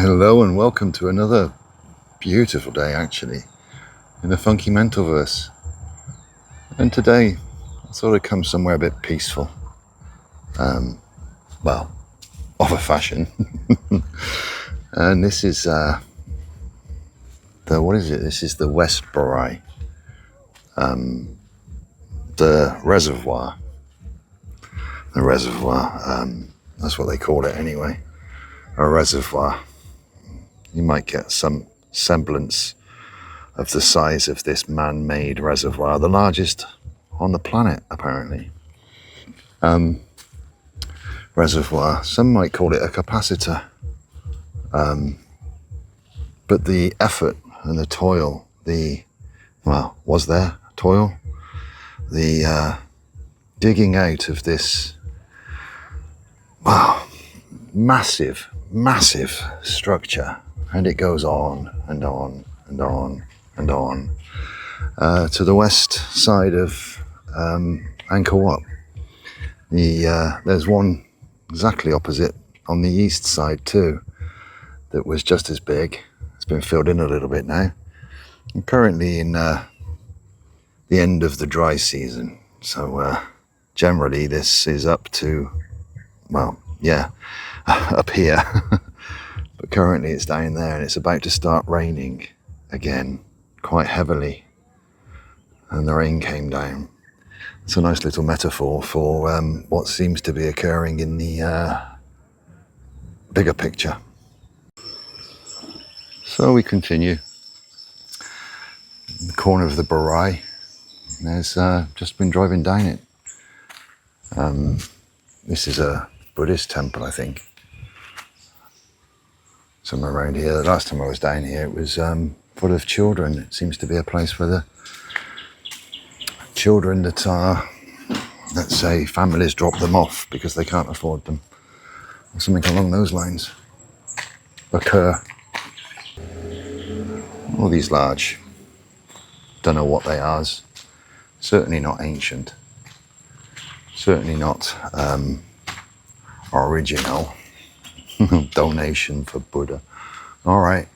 Hello and welcome to another beautiful day, actually, in the funky mental verse. And today I thought I'd come somewhere a bit peaceful, well, of a fashion. And this is this is the West Borai, the reservoir. That's what they call it anyway, a reservoir. You might get some semblance of the size of this man-made reservoir, the largest on the planet, apparently. Reservoir, some might call it a capacitor. But the effort and the toil, was there toil? The digging out of this, massive structure, and it goes on and on and on and on to the west side of Angkor Wat. There's one exactly opposite on the east side too that was just as big. It's been filled in a little bit now. I'm currently in the end of the dry season, so generally this is up to, up here. But currently it's down there, and it's about to start raining again, quite heavily. And the rain came down. It's a nice little metaphor for what seems to be occurring in the bigger picture. So we continue. In the corner of the Borai, there's just been driving down it. This is a Buddhist temple, I think. Somewhere around here. The last time I was down here, it was full of children. It seems to be a place where the children that are, let's say, families drop them off because they can't afford them, or something along those lines, occur. All these large, don't know what they are. Certainly not ancient. Certainly not original. Donation for Buddha. All right.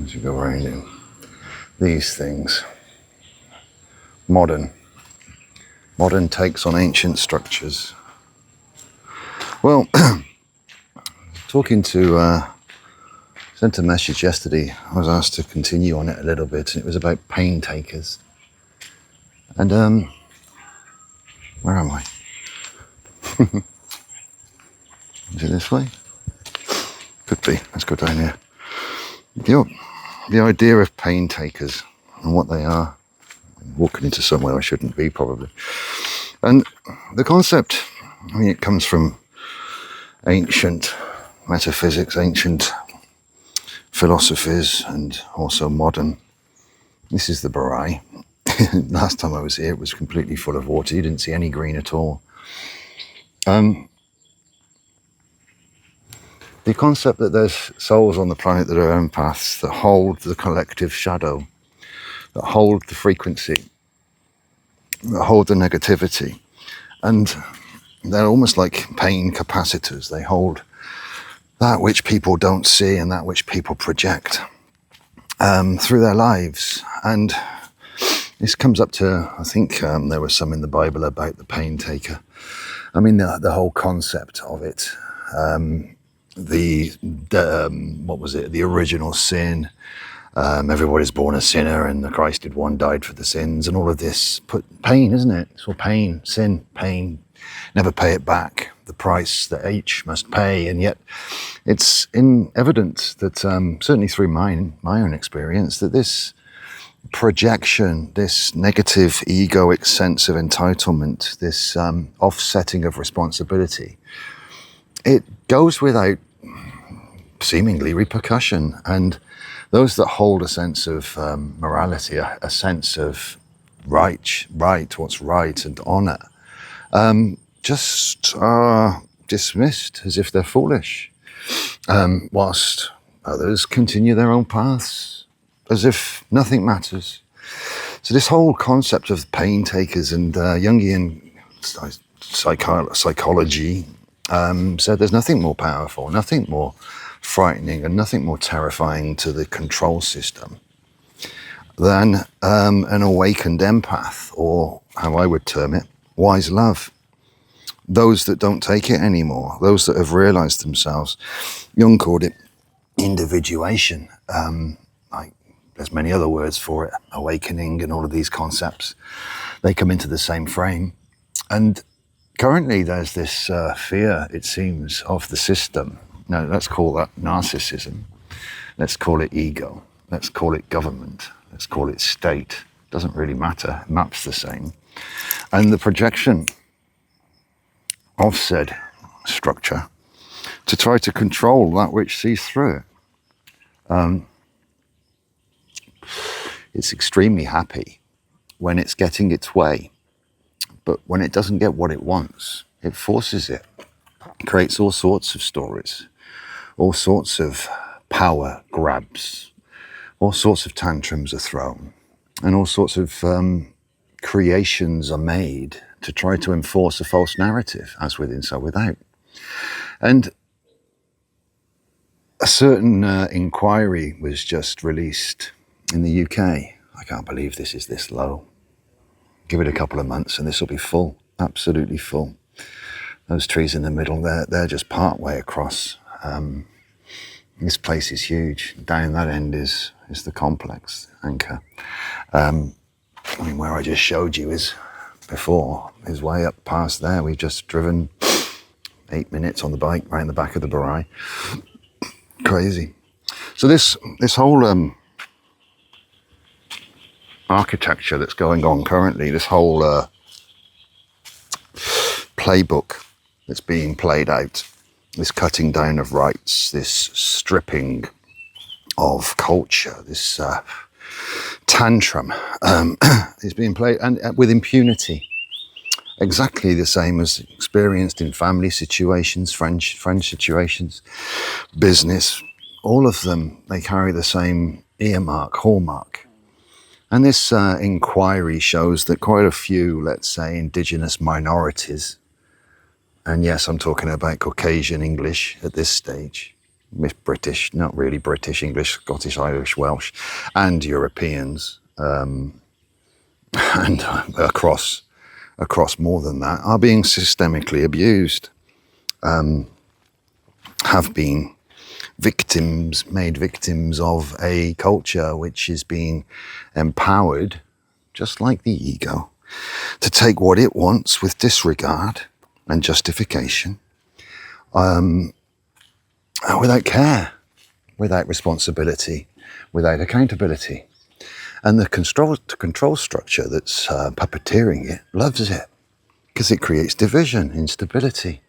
As you go around in these things, modern takes on ancient structures. Well, talking to sent a message yesterday. I was asked to continue on it a little bit, and it was about pain takers. And where am I? Is it this way? Could be. Let's go down here. The idea of pain takers and what they are. I'm walking into somewhere I shouldn't be, probably. And the concept, it comes from ancient metaphysics, ancient philosophies, and also modern. This is the Borai. Last time I was here, it was completely full of water. You didn't see any green at all. The concept that there's souls on the planet that are empaths, that hold the collective shadow, that hold the frequency, that hold the negativity, and they're almost like pain capacitors. They hold that which people don't see and that which people project through their lives. And this comes up to, I think there was some in the Bible about the pain taker. The whole concept of it. The original sin. Everybody's born a sinner, and the Christ did one, died for the sins, and all of this put pain, isn't it? It's all pain, sin, pain. Never pay it back. The price that each must pay, and yet it's in evidence that certainly through my own experience, that this projection, this negative egoic sense of entitlement, this offsetting of responsibility, it goes without seemingly repercussion. And those that hold a sense of morality, a sense of right, what's right, and honour, just are dismissed as if they're foolish, whilst others continue their own paths as if nothing matters. So this whole concept of pain takers and Jungian psychology said there's nothing more powerful, nothing more frightening, and nothing more terrifying to the control system than an awakened empath, or how I would term it, wise love. Those that don't take it anymore, those that have realized themselves. Jung called it individuation. Like, there's many other words for it, awakening and all of these concepts. They come into the same frame. And currently there's this fear, it seems, of the system. Now, let's call that narcissism. Let's call it ego. Let's call it government. Let's call it state. Doesn't really matter. Map's the same. And the projection of said structure to try to control that which sees through it. It's extremely happy when it's getting its way. But when it doesn't get what it wants, it forces it. It creates all sorts of stories, all sorts of power grabs, all sorts of tantrums are thrown, and all sorts of creations are made to try to enforce a false narrative, as within, so without. And a certain inquiry was just released in the UK. I can't believe this is this low. Give it a couple of months and this will be full, absolutely full. Those trees in the middle, they're just part way across. This place is huge. Down that end is the complex anchor. I mean, where I just showed you is before, is way up past there. We've just driven 8 minutes on the bike right in the back of the Barai. Crazy. So this whole architecture that's going on currently, this whole playbook that's being played out, this cutting down of rights, this stripping of culture, this tantrum is being played, and with impunity. Exactly the same as experienced in family situations, friend situations, business. All of them, they carry the same earmark, hallmark. And this inquiry shows that quite a few, let's say, indigenous minorities, and yes, I'm talking about Caucasian English at this stage, British, not really British English, Scottish, Irish, Welsh, and Europeans, and across more than that, are being systemically abused, have been made victims of a culture which is being empowered, just like the ego, to take what it wants with disregard and justification, without care, without responsibility, without accountability. And the control structure that's puppeteering it loves it, because it creates division, instability.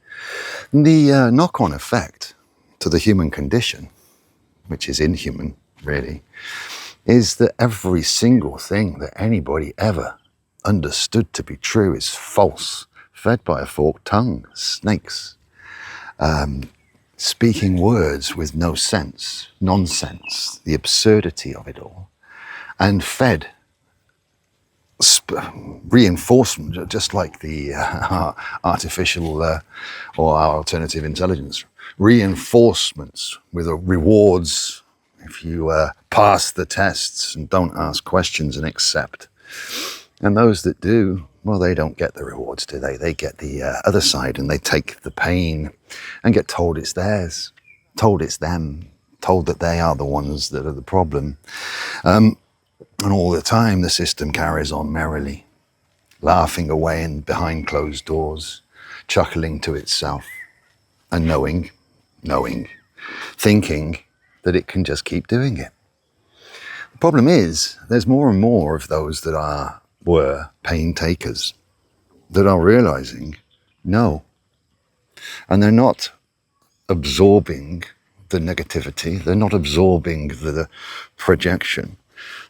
And the knock-on effect to the human condition, which is inhuman, really, is that every single thing that anybody ever understood to be true is false, fed by a forked tongue, snakes, speaking words with no sense, nonsense, the absurdity of it all, and fed reinforcement, just like the artificial or our alternative intelligence, reinforcements with rewards if you pass the tests and don't ask questions and accept. And those that do, well, they don't get the rewards, do they? They get the other side, and they take the pain and get told it's theirs, told it's them, told that they are the ones that are the problem. And all the time, the system carries on merrily, laughing away and behind closed doors, chuckling to itself, and knowing, thinking that it can just keep doing it. The problem is, there's more and more of those that were pain takers that are realizing no. And they're not absorbing the negativity, they're not absorbing the projection,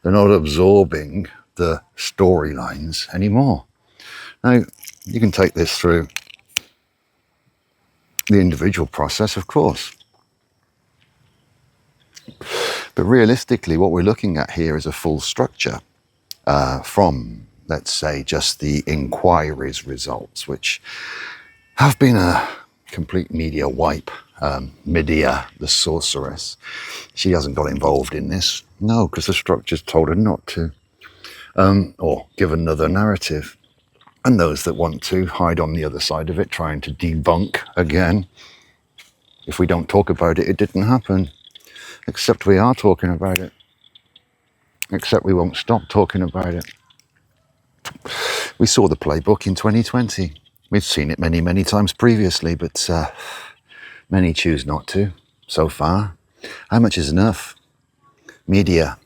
they're not absorbing the storylines anymore. Now, you can take this through the individual process, of course. But realistically, what we're looking at here is a full structure from, let's say, just the inquiry's results, which have been a complete media wipe. Medea, the sorceress, she hasn't got involved in this. No, because the structure's told her not to. Or give another narrative. And those that want to hide on the other side of it, trying to debunk again. If we don't talk about it, it didn't happen. Except we are talking about it. Except we won't stop talking about it. We saw the playbook in 2020. We've seen it many, many times previously, but many choose not to so far. How much is enough? Media,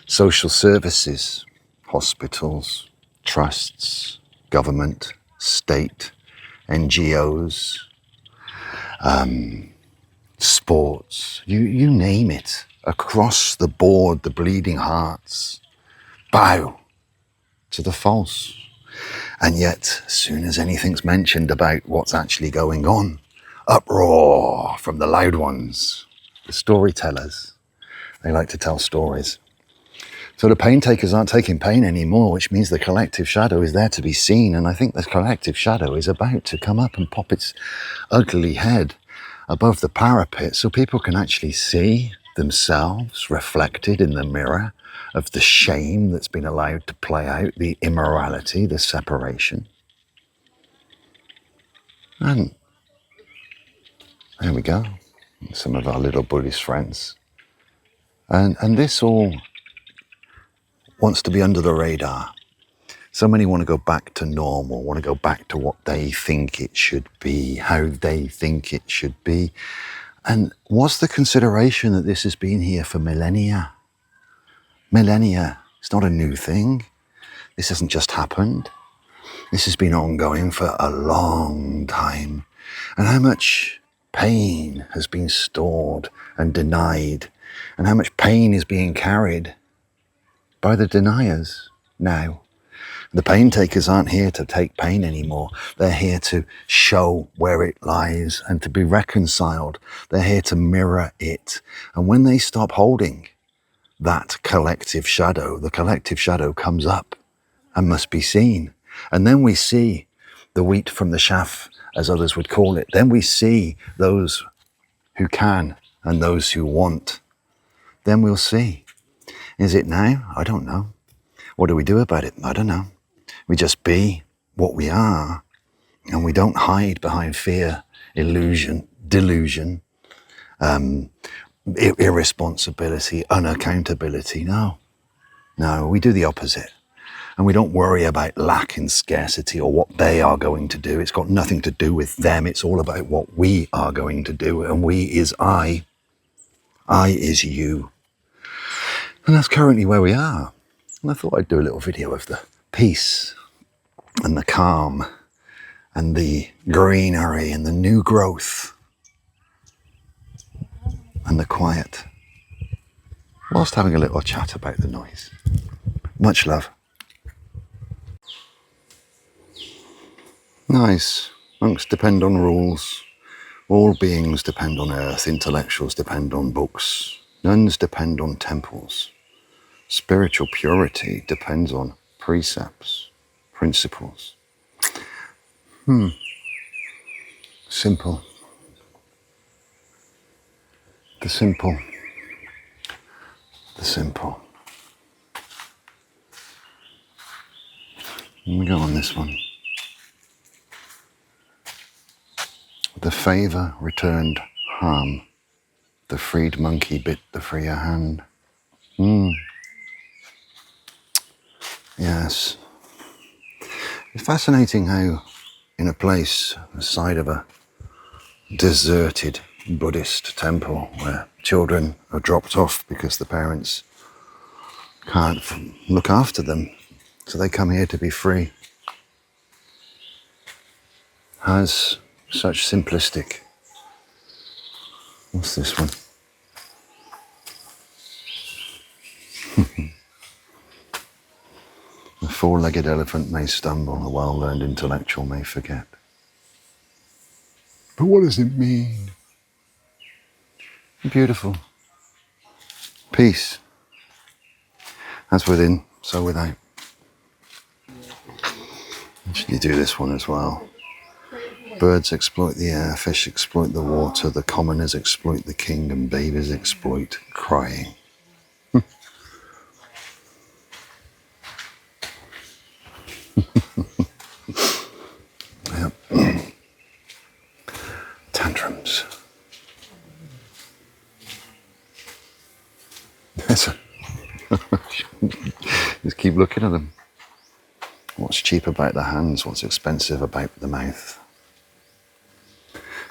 social services, hospitals, trusts, government, state, NGOs, sports, you name it. Across the board, the bleeding hearts bow to the false. And yet, as soon as anything's mentioned about what's actually going on, uproar from the loud ones, the storytellers. They like to tell stories. So the pain takers aren't taking pain anymore, which means the collective shadow is there to be seen. And I think the collective shadow is about to come up and pop its ugly head above the parapet so people can actually see themselves reflected in the mirror of the shame that's been allowed to play out, the immorality, the separation. And there we go, some of our little Buddhist friends. And this all wants to be under the radar. So many want to go back to normal, want to go back to what they think it should be, how they think it should be. And what's the consideration that this has been here for millennia? Millennia. It's not a new thing. This hasn't just happened. This has been ongoing for a long time. And how much pain has been stored and denied, and how much pain is being carried by the deniers now. The pain takers aren't here to take pain anymore. They're here to show where it lies and to be reconciled. They're here to mirror it. And when they stop holding that collective shadow, the collective shadow comes up and must be seen. And then we see the wheat from the chaff, as others would call it. Then we see those who can and those who want. Then we'll see. Is it now? I don't know. What do we do about it? I don't know. We just be what we are, and we don't hide behind fear, illusion, delusion, irresponsibility, unaccountability. No, we do the opposite. And we don't worry about lack and scarcity or what they are going to do. It's got nothing to do with them. It's all about what we are going to do. And we is I is you. And that's currently where we are. And I thought I'd do a little video of the peace and the calm and the greenery and the new growth and the quiet, whilst having a little chat about the noise. Much love. Nice. Monks depend on rules. All beings depend on earth. Intellectuals depend on books. Nuns depend on temples. Spiritual purity depends on precepts, principles. Simple. The simple. The simple. Let me go on this one. The favour returned harm. The freed monkey bit the freer hand. Yes. It's fascinating how in a place the side of a deserted Buddhist temple where children are dropped off because the parents can't look after them, so they come here to be free, has such simplistic. What's this one? A four-legged elephant may stumble, a well-learned intellectual may forget. But what does it mean? Beautiful. Peace. As within, so without. Actually do this one as well. Birds exploit the air, fish exploit the water, the commoners exploit the king, and babies exploit crying. Yep. Tantrums. Just keep looking at them. What's cheap about the hands? What's expensive about the mouth?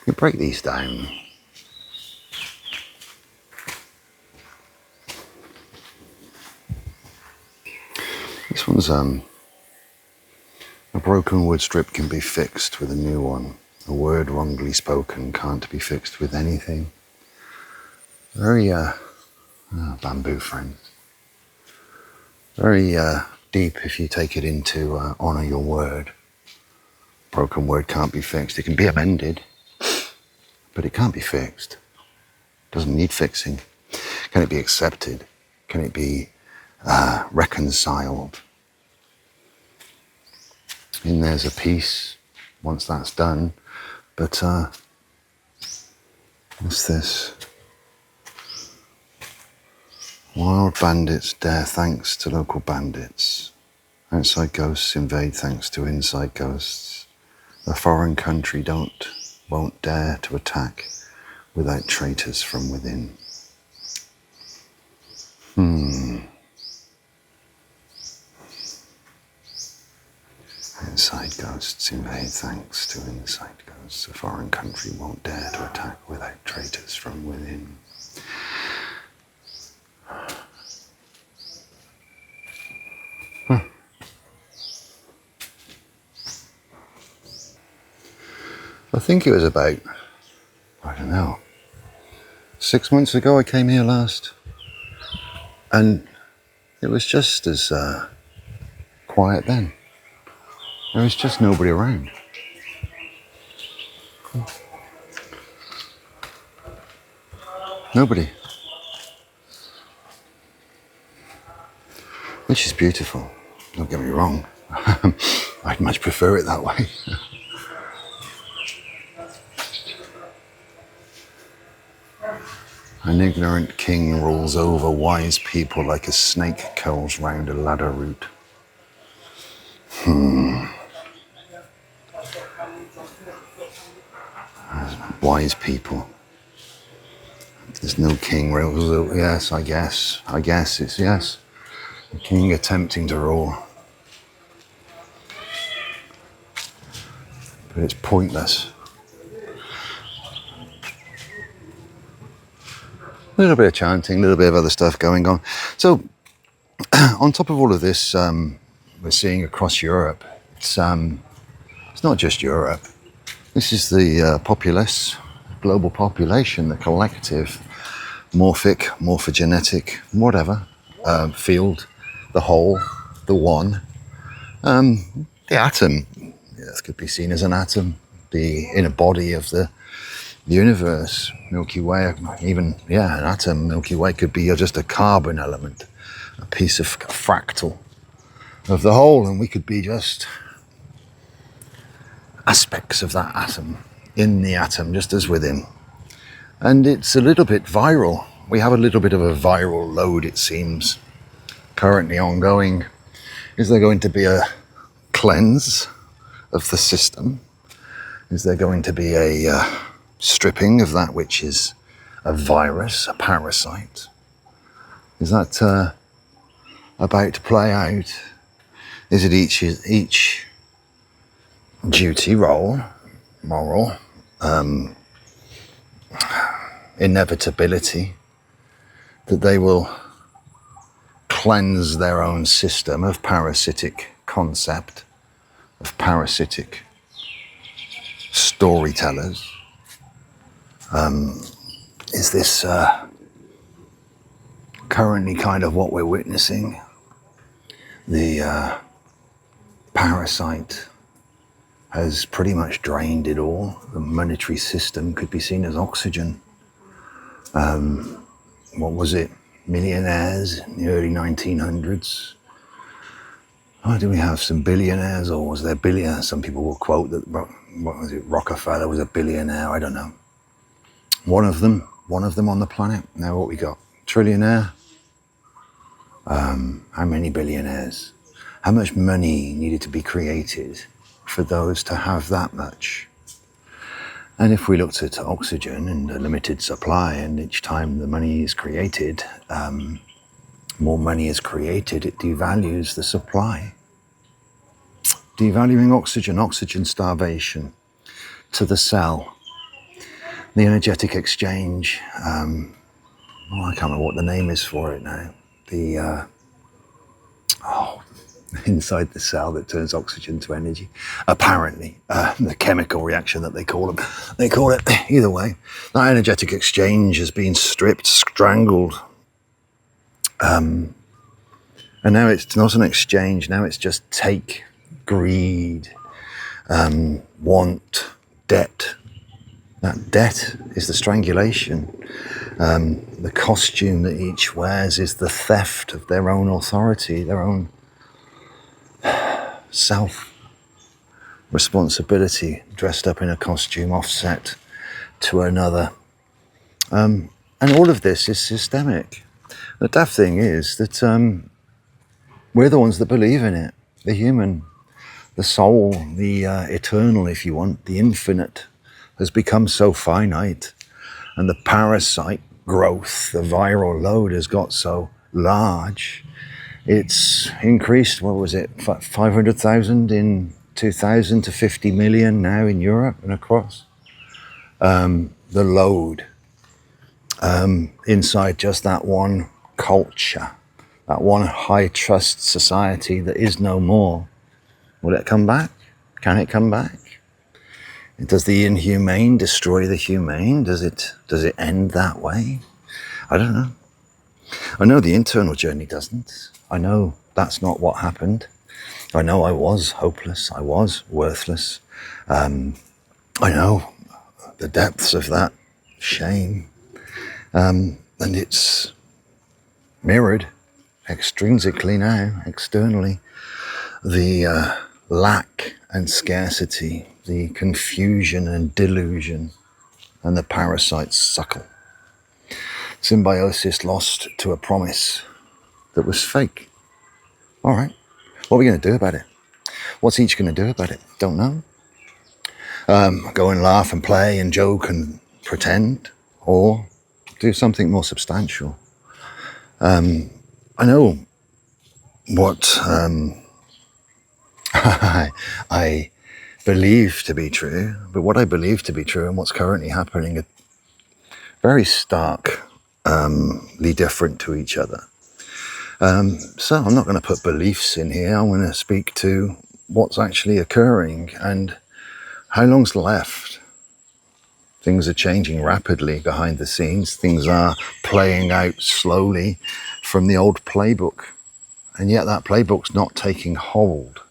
You break these down. This one's a broken wood strip can be fixed with a new one. A word wrongly spoken can't be fixed with anything. Very bamboo friends. Very deep if you take it into honour your word. Broken word can't be fixed. It can be amended, but it can't be fixed. It doesn't need fixing. Can it be accepted? Can it be reconciled? And there's a peace once that's done, but what's this? Wild bandits dare thanks to local bandits. Outside ghosts invade thanks to inside ghosts. A foreign country won't dare to attack without traitors from within. Inside ghosts invade thanks to inside ghosts. A foreign country won't dare to attack without traitors from within. I think it was about, I don't know, 6 months ago I came here last, and it was just as quiet then. There was just nobody around. Nobody. Which is beautiful, don't get me wrong. I'd much prefer it that way. An ignorant king rules over wise people like a snake curls round a ladder root. Wise people. There's no king rules over, yes, I guess it's yes. The king attempting to rule. But it's pointless. A little bit of chanting, a little bit of other stuff going on. So, on top of all of this, we're seeing across Europe, it's not just Europe. This is the populace, global population, the collective, morphogenetic, whatever, field, the whole, the one. The atom, Earth could be seen as an atom, the inner body of the universe, Milky Way, even, an atom, Milky Way could be just a carbon element, a piece of fractal of the whole, and we could be just aspects of that atom, in the atom, just as within. And it's a little bit viral. We have a little bit of a viral load, it seems, currently ongoing. Is there going to be a cleanse of the system? Is there going to be a stripping of that which is a virus, a parasite? Is that about to play out? Is it each duty, role, moral, inevitability that they will cleanse their own system of parasitic concept, of parasitic storytellers? Is this currently kind of what we're witnessing? The parasite has pretty much drained it all. The monetary system could be seen as oxygen. What was it? Millionaires in the early 1900s. Oh, do we have some billionaires, or was there billion? Some people will quote that what was it, Rockefeller was a billionaire, I don't know. One of them on the planet. Now what we got? Trillionaire? How many billionaires? How much money needed to be created for those to have that much? And if we looked at oxygen and a limited supply, and each time the money is created, more money is created, it devalues the supply. Devaluing oxygen starvation to the cell. The energetic exchange, I can't remember what the name is for it now. Inside the cell that turns oxygen to energy. Apparently, the chemical reaction that they call it. Either way, that energetic exchange has been stripped, strangled. And now it's not an exchange, now it's just take, greed, want, debt. That debt is the strangulation. The costume that each wears is the theft of their own authority, their own self-responsibility, dressed up in a costume offset to another. And all of this is systemic. The daft thing is that we're the ones that believe in it. The human, the soul, the eternal, if you want, the infinite, has become so finite. And the parasite growth, the viral load has got so large. It's increased, what was it, 500,000 in 2000 to 50 million now in Europe and across. The load inside just that one culture, that one high trust society that is no more. Will it come back? Can it come back? Does the inhumane destroy the humane? Does it end that way? I don't know. I know the internal journey doesn't. I know that's not what happened. I know I was hopeless. I was worthless. I know the depths of that shame. And it's mirrored extrinsically now, externally. The lack and scarcity, the confusion and delusion, and the parasite's suckle. Symbiosis lost to a promise that was fake. All right, what are we going to do about it? What's each going to do about it? Don't know. Go and laugh and play and joke and pretend, or do something more substantial. I know what I believe to be true, but what I believe to be true and what's currently happening are very starkly different to each other. So I'm not going to put beliefs in here. I'm going to speak to what's actually occurring and how long's left. Things are changing rapidly behind the scenes. Things are playing out slowly from the old playbook. And yet that playbook's not taking hold.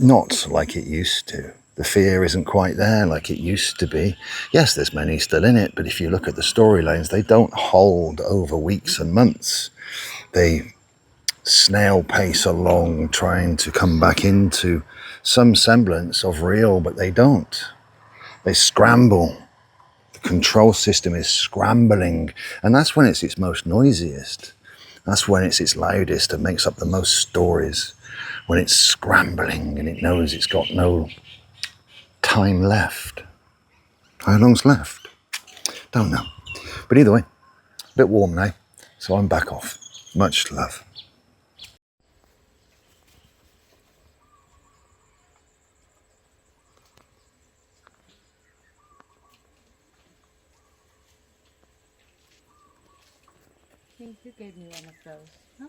Not like it used to. The fear isn't quite there like it used to be. Yes, there's many still in it, but if you look at the storylines, they don't hold over weeks and months. They snail pace along, trying to come back into some semblance of real, but they don't. They scramble. The control system is scrambling, and that's when it's its most noisiest. That's when it's its loudest and makes up the most stories. When it's scrambling and it knows it's got no time left. How long's left? Don't know. But either way, a bit warm now, so I'm back off. Much love. I think you gave me one of those, huh?